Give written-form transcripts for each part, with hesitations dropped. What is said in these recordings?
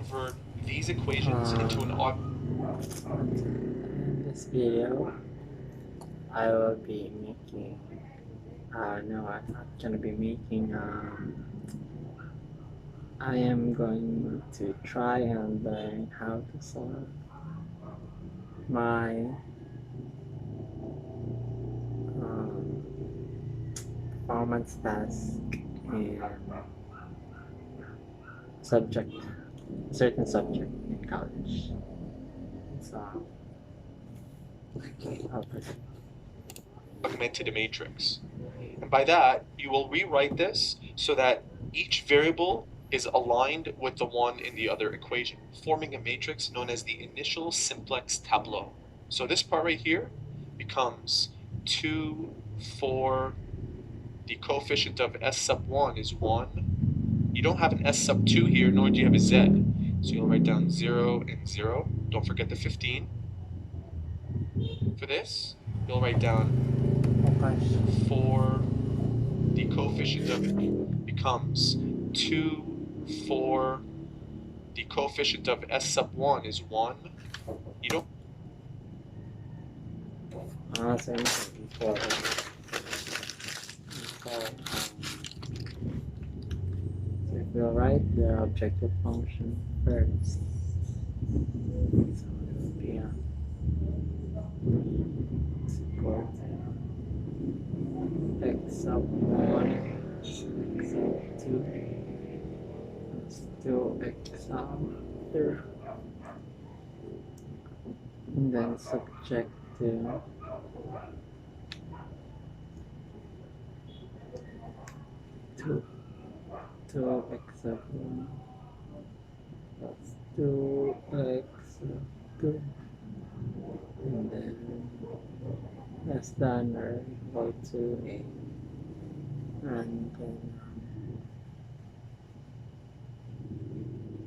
convert these equations into an In this video, I will be making. No, I'm not gonna be making. I am going to try and learn how to solve my um, performance task in subject, certain subject in college. So, I'll proceed. augmented matrix. And by that, you will rewrite this so that each variable is aligned with the one in the other equation, forming a matrix known as the initial simplex tableau. So this part right here becomes 2, 4, the coefficient of s sub 1 is 1. You don't have an s sub 2 here, nor do you have a z. So you'll write down 0 and 0. Don't forget the 15. For this, you'll write down Okay. 4, the coefficient of it becomes 2, 4, the coefficient of s sub 1 is 1. You don't Same thing before. So if you write the objective function first, so it will be is equal to x sub 1 x sub 2 plus 2x sub 3, and then subject to 2x sub 1 plus 2x sub 2, and then less than or equal to a, and then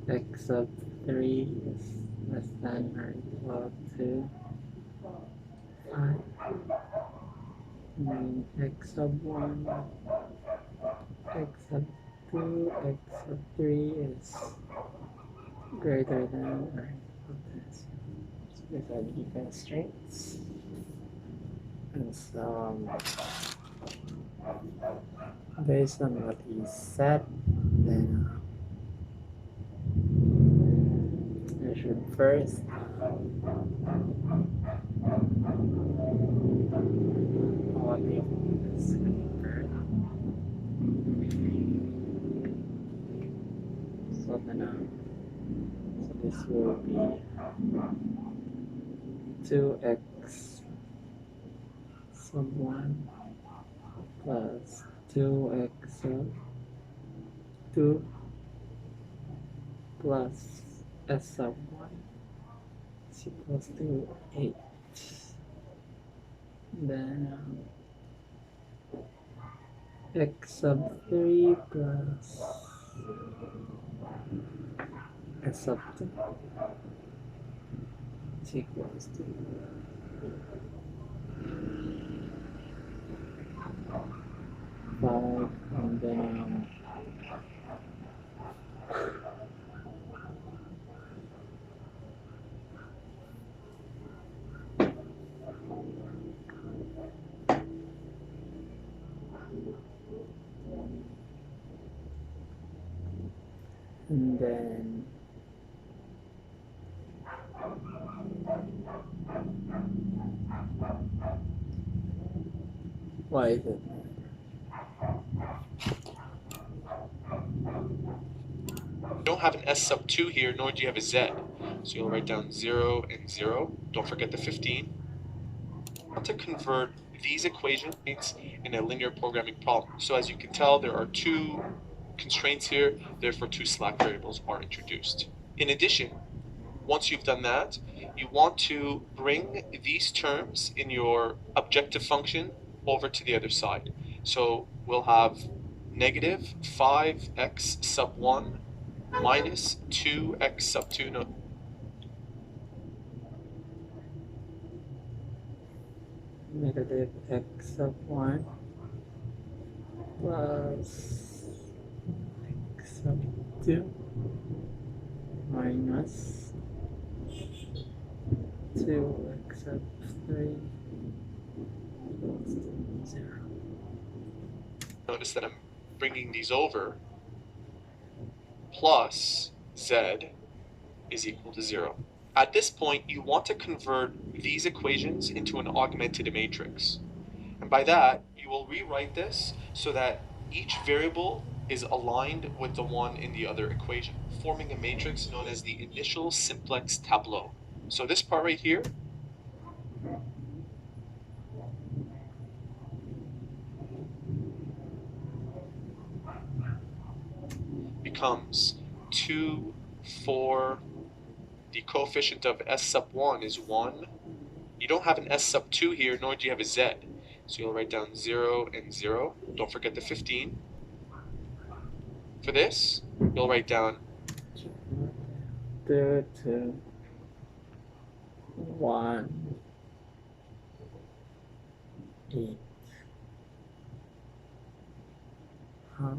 x sub 3 is less than or equal to 5, and then x sub 1, x sub 2, x sub 3 is greater than or equal to 0. So these are the constraints. And so, based on what he said, then I should first plotting this curve. So then, so this will be 2x sub 1 plus 2x sub 2 plus s sub 1 is equals to 8. Then x sub 3 plus s sub 2 is equals to 5, and then and then why is it? don't have an s sub 2 here, nor do you have a z. So you'll write down 0 and 0. Don't forget the 15. To convert these equations in a linear programming problem. So as you can tell, there are two constraints here, therefore two slack variables are introduced. In addition, once you've done that, you want to bring these terms in your objective function over to the other side. So we'll have negative 5x sub 1 minus 2x sub 2. No, Negative x sub 1 plus x sub 2 minus minus 2x sub 3 equals to 0. Notice that I'm bringing these over. Plus z is equal to 0. At this point, you want to convert these equations into an augmented matrix. And by that, you will rewrite this so that each variable is aligned with the one in the other equation, forming a matrix known as the initial simplex tableau. So this part right here becomes 2, 4, the coefficient of s sub 1 is 1. You don't have an s sub 2 here, nor do you have a z. So you'll write down 0 and 0. Don't forget the 15. For this, you'll write down 2, 2, 1, 8. Huh?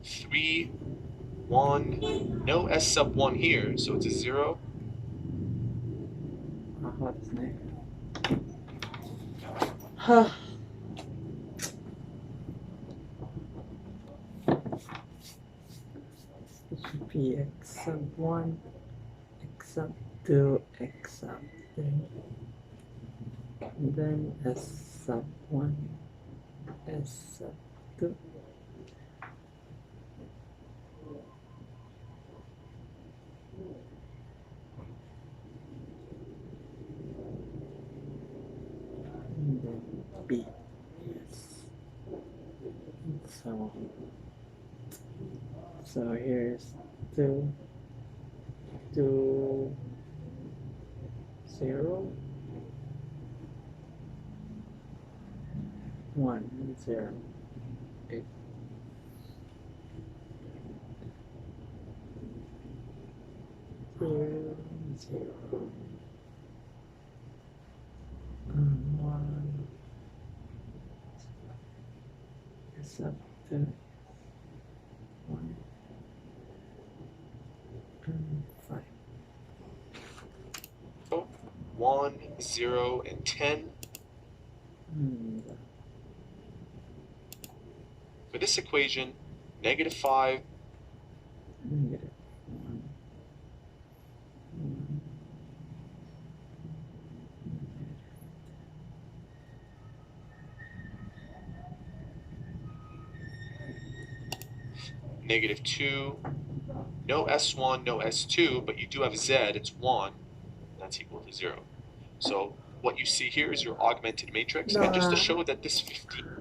3, 1, no s sub 1 here, so it's a 0. 母ですね。はあ。It should be x sub 1, x sub 2, x sub 3. And then s sub 1, s sub 2. And then b. Yes. So here's 2, 2, 0, 1, 0, 8. Zero, 0, 1, s sub 2, 1, and 5. 1, 0, and 10. And For this equation, negative 5, negative 1, 1, negative 2, no s1, no s2, but you do have z, it's 1, that's equal to 0. So what you see here is your augmented matrix, and just to show that this 15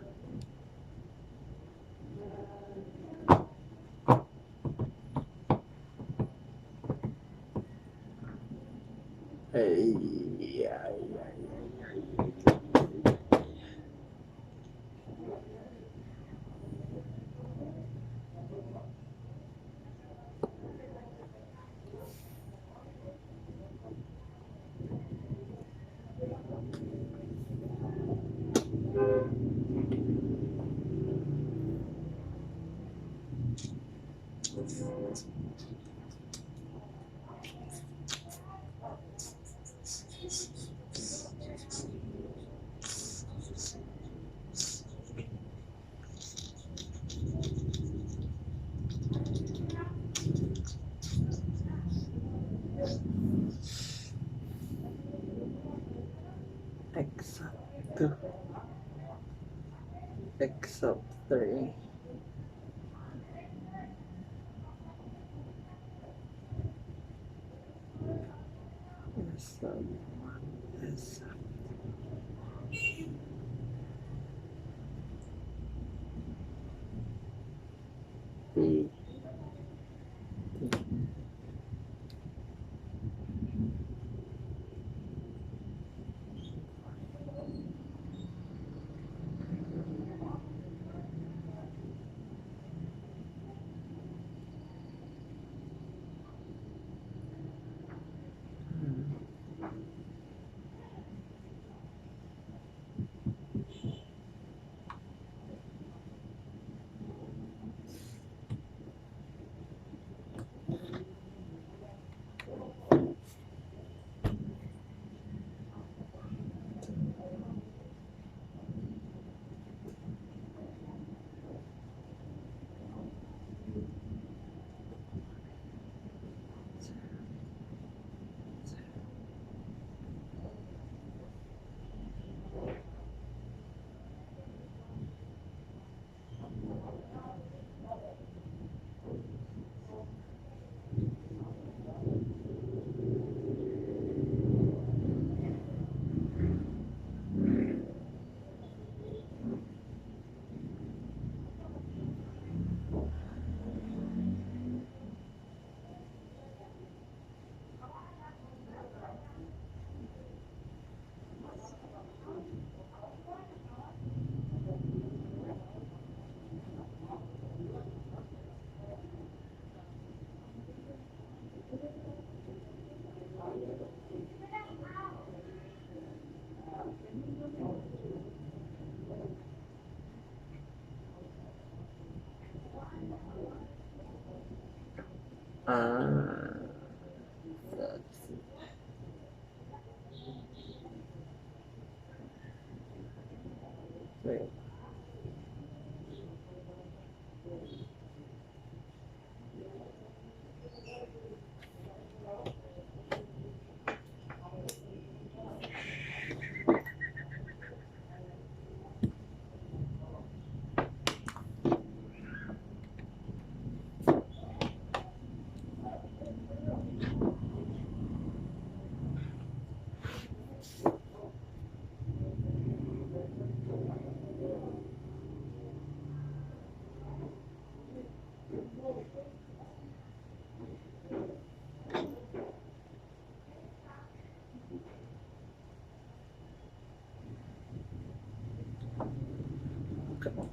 x sub 2, x sub 3. S sub 1, S sub B, D. Ah, wait. X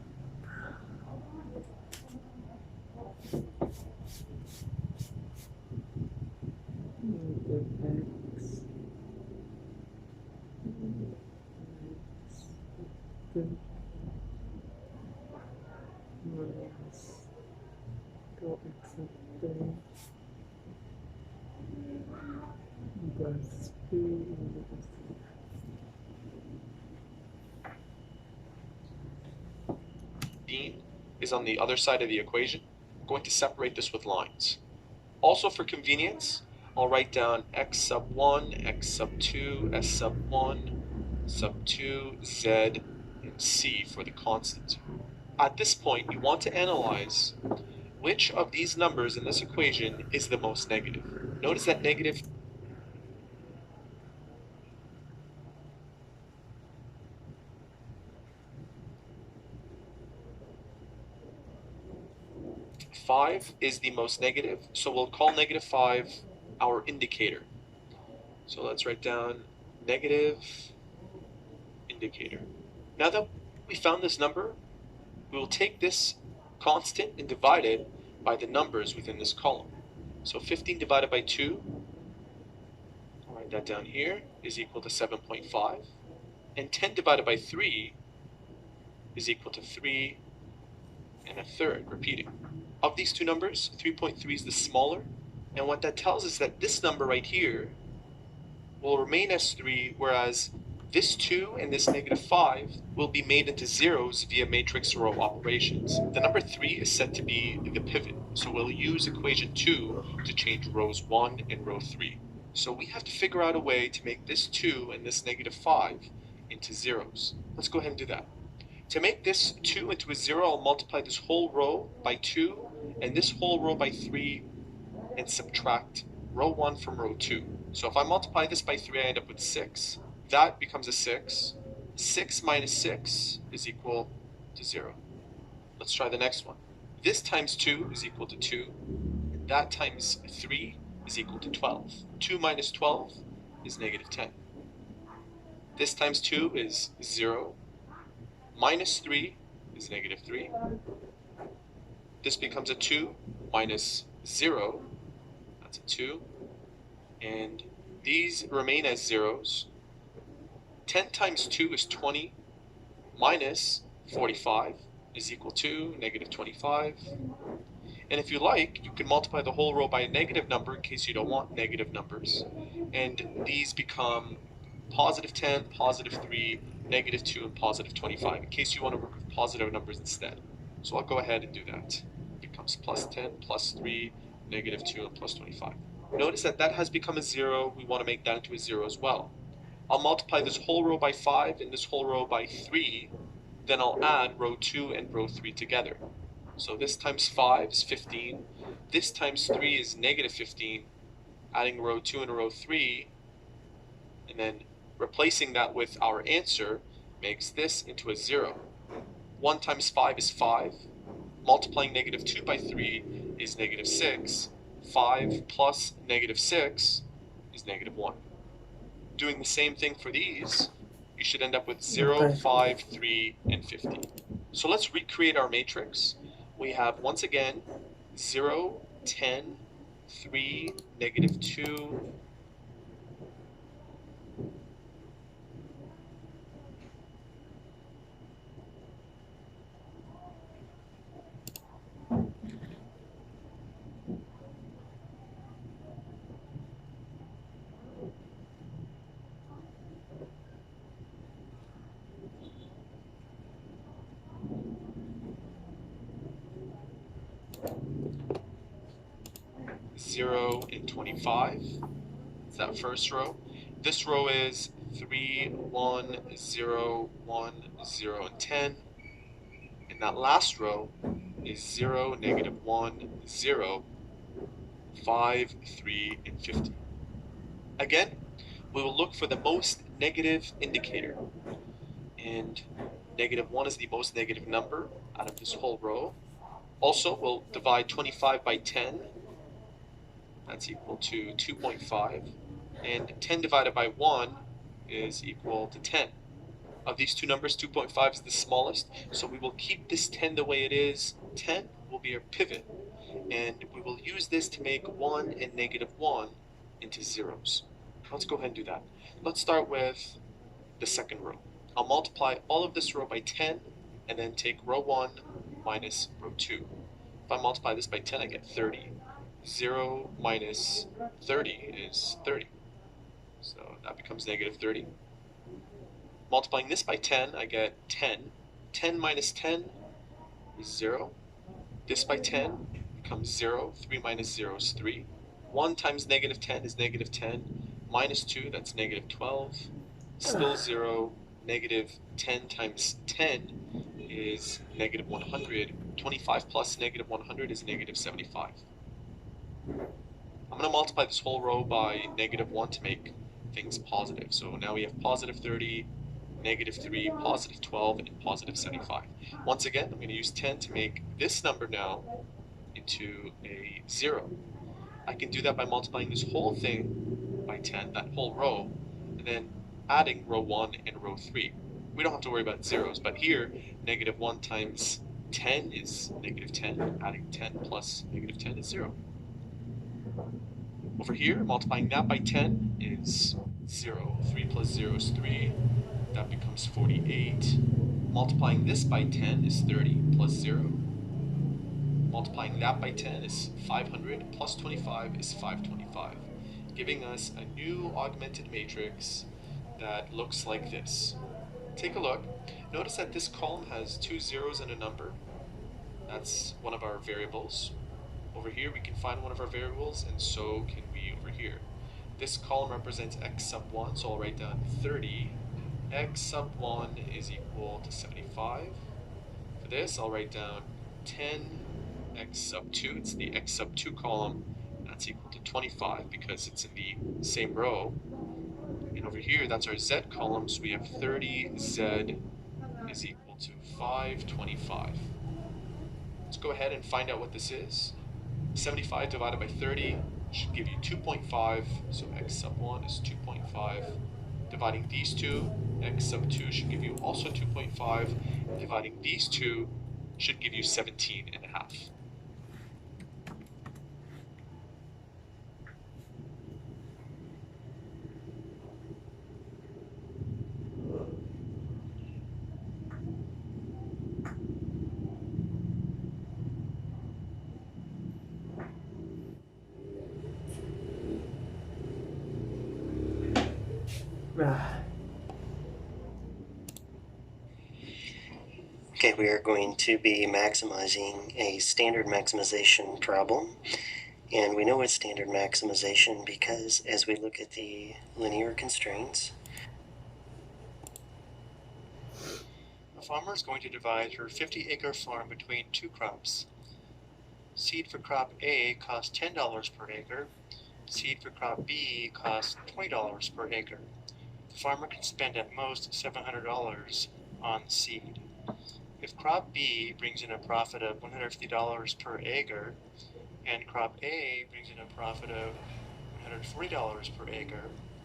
two minus 2x of 3 plus p minus is on the other side of the equation. I'm going to separate this with lines. Also for convenience, I'll write down x sub 1, x sub 2, s sub 1, sub 2, z, and c for the constant. At this point, you want to analyze which of these numbers in this equation is the most negative. Notice that negative 5 is the most negative, so we'll call negative 5 our indicator. So let's write down negative indicator. Now that we found this number, we will take this constant and divide it by the numbers within this column. So 15 divided by 2, I'll write that down here, is equal to 7.5. And 10 divided by 3 is equal to 3 and a third, repeating. Of these two numbers, 3.3 is the smaller, and what that tells us is that this number right here will remain as 3, whereas this 2 and this negative 5 will be made into zeros via matrix row operations. The number 3 is set to be the pivot, so we'll use equation 2 to change rows 1 and row 3. So we have to figure out a way to make this 2 and this negative 5 into zeros. Let's go ahead and do that. To make this 2 into a 0, I'll multiply this whole row by 2 and this whole row by 3 and subtract row 1 from row 2. So if I multiply this by 3, I end up with 6. That becomes a 6. 6 minus 6 is equal to 0. Let's try the next one. This times 2 is equal to 2. And that times 3 is equal to 12. 2 minus 12 is negative 10. This times 2 is 0. Minus 3 is negative 3. This becomes a 2 minus 0. That's a 2. And these remain as zeros. 10 times 2 is 20. Minus 45 is equal to negative 25. And if you like, you can multiply the whole row by a negative number in case you don't want negative numbers. And these become positive 10, positive 3, negative 2, and positive 25, in case you want to work with positive numbers instead. So I'll go ahead and do that. It becomes plus 10, plus 3, negative 2, and plus 25. Notice that that has become a 0. We want to make that into a 0 as well. I'll multiply this whole row by 5 and this whole row by 3. Then I'll add row 2 and row 3 together. So this times 5 is 15. This times 3 is negative 15. Adding row 2 and row 3, and then replacing that with our answer makes this into a 0. 1 times 5 is 5. Multiplying negative 2 by 3 is negative 6. 5 plus negative 6 is negative 1. Doing the same thing for these, you should end up with 0, Okay. 5, 3, and 50. So let's recreate our matrix. We have, once again, 0, 10, 3, negative 2, 0 and 25. It's that first row. This row is 3, 1, 0, 1, 0, and 10. And that last row is 0, negative 1, 0, 5, 3, and 50. Again, we will look for the most negative indicator. And negative 1 is the most negative number out of this whole row. Also, we'll divide 25 by 10. That's equal to 2.5. And 10 divided by 1 is equal to 10. Of these two numbers, 2.5 is the smallest, so we will keep this 10 the way it is. 10 will be our pivot, and we will use this to make 1 and negative 1 into zeros. Let's go ahead and do that. Let's start with the second row. I'll multiply all of this row by 10, and then take row 1 minus row 2. If I multiply this by 10, I get 30. 0 minus 30 is 30. So that becomes negative 30. Multiplying this by 10, I get 10. 10 minus 10 is 0. This by 10 becomes 0. 3 minus 0 is 3. 1 times negative 10 is negative 10. Minus 2, that's negative 12. Still 0. Negative 10 times 10 is negative 100. 25 plus negative 100 is negative 75. I'm going to multiply this whole row by negative 1 to make things positive. So now we have positive 30, negative 3, positive 12, and positive 75. Once again, I'm going to use 10 to make this number now into a 0. I can do that by multiplying this whole thing by 10, that whole row, and then adding row 1 and row 3. We don't have to worry about zeros, but here, negative 1 times 10 is negative 10. Adding 10 plus negative 10 is 0. Over here, multiplying that by 10 is 0. 3 plus 0 is 3. That becomes 48. Multiplying this by 10 is 30 plus 0. Multiplying that by 10 is 500 plus 25 is 525, giving us a new augmented matrix that looks like this. Take a look. Notice that this column has 2 zeros and a number. That's one of our variables. Over here we can find one of our variables, and so can we over here. This column represents x sub 1, so I'll write down 30. X sub 1 is equal to 75. For this, I'll write down 10 x sub 2. It's the x sub 2 column. That's equal to 25 because it's in the same row. And over here, that's our z column, so we have 30z is equal to 525. Let's go ahead and find out what this is. 75 divided by 30 should give you 2.5, so x sub 1 is 2.5. Dividing these two, x sub 2 should give you also 2.5. Dividing these two should give you 17 and a half. Okay, we are going to be maximizing a standard maximization problem. And we know it's standard maximization because as we look at the linear constraints, A farmer is going to divide her 50-acre farm between two crops. Seed for crop A costs $10 per acre. Seed for crop B costs $20 per acre. The farmer can spend at most $700 on seed. If crop B brings in a profit of $150 per acre, and crop A brings in a profit of $140 per acre,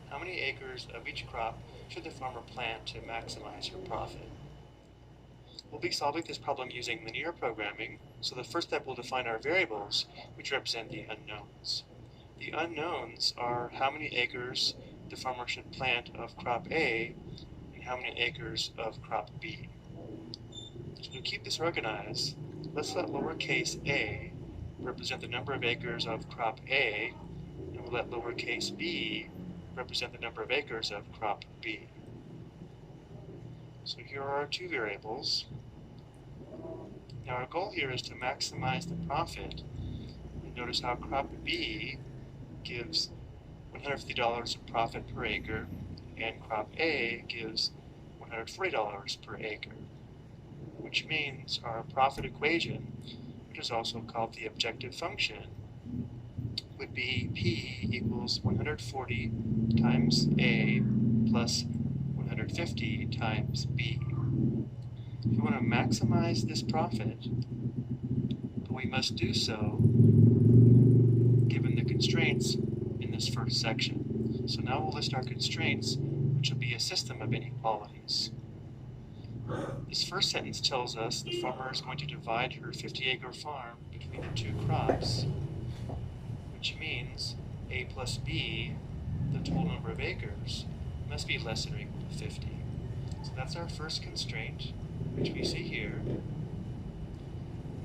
how many acres of each crop should the farmer plant to maximize her profit? We'll be solving this problem using linear programming, so the first step will define our variables, which represent the unknowns. The unknowns are how many acres the farmer should plant of crop A and how many acres of crop B. So to keep this organized, let's let lowercase a represent the number of acres of crop A, and we'll let lowercase b represent the number of acres of crop B. So here are our two variables. Now our goal here is to maximize the profit, and notice how crop B gives $150 of profit per acre, and crop A gives $140 per acre, which means our profit equation, which is also called the objective function, would be P equals 140 times A plus 150 times B. If we want to maximize this profit, but we must do so given the constraints in this first section. So now we'll list our constraints, which will be a system of inequalities. This first sentence tells us the farmer is going to divide her 50-acre farm between the two crops, which means A plus B, the total number of acres, must be less than or equal to 50. So that's our first constraint, which we see here.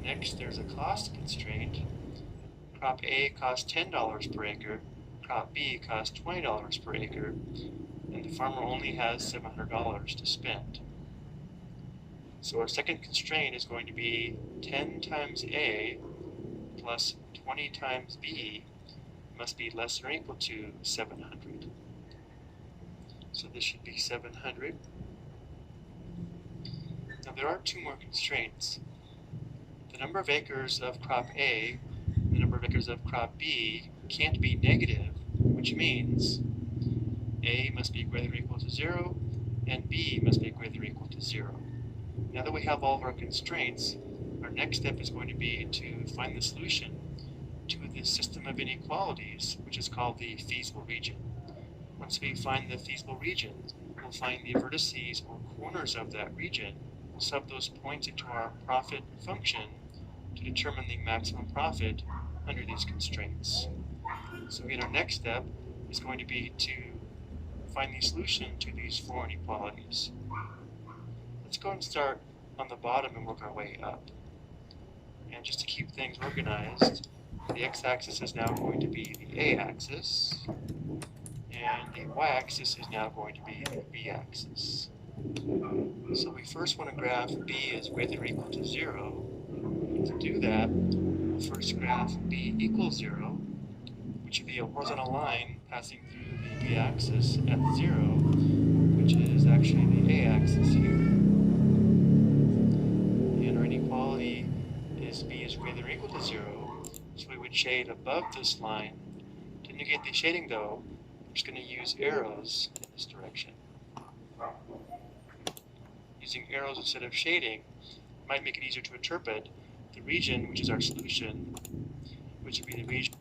Next, there's a cost constraint. Crop A costs $10 per acre, crop B costs $20 per acre, and the farmer only has $700 to spend. So our second constraint is going to be 10 times A plus 20 times B must be less than or equal to 700. So this should be 700. Now there are two more constraints. The number of acres of crop A and the number of acres of crop B can't be negative, which means A must be greater than or equal to 0 and B must be greater than or equal to 0. Now that we have all of our constraints, our next step is going to be to find the solution to the system of inequalities, which is called the feasible region. Once we find the feasible region, we'll find the vertices or corners of that region. We'll sub those points into our profit function to determine the maximum profit under these constraints. So again, our next step is going to be to find the solution to these four inequalities. Let's go and start on the bottom and work our way up. And just to keep things organized, the x-axis is now going to be the a-axis, and the y-axis is now going to be the b-axis. So we first want to graph b as greater than or equal to 0. To do that, we'll first graph b equals 0, which would be a horizontal line passing through the b-axis at 0, which is actually the a-axis here. And our inequality is b is greater than or equal to 0, so we would shade above this line. To negate the shading though, I'm just going to use arrows in this direction. Using arrows instead of shading might make it easier to interpret the region, which is our solution, which would be the region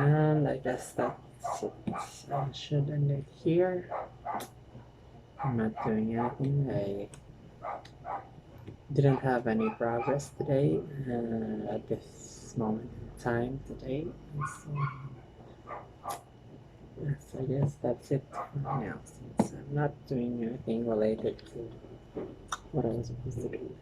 And I guess that's it. I should end it here. I'm not doing anything. I didn't have any progress today at this moment in time today. And so, yes, I guess that's it for now since I'm not doing anything related to what I was supposed to do.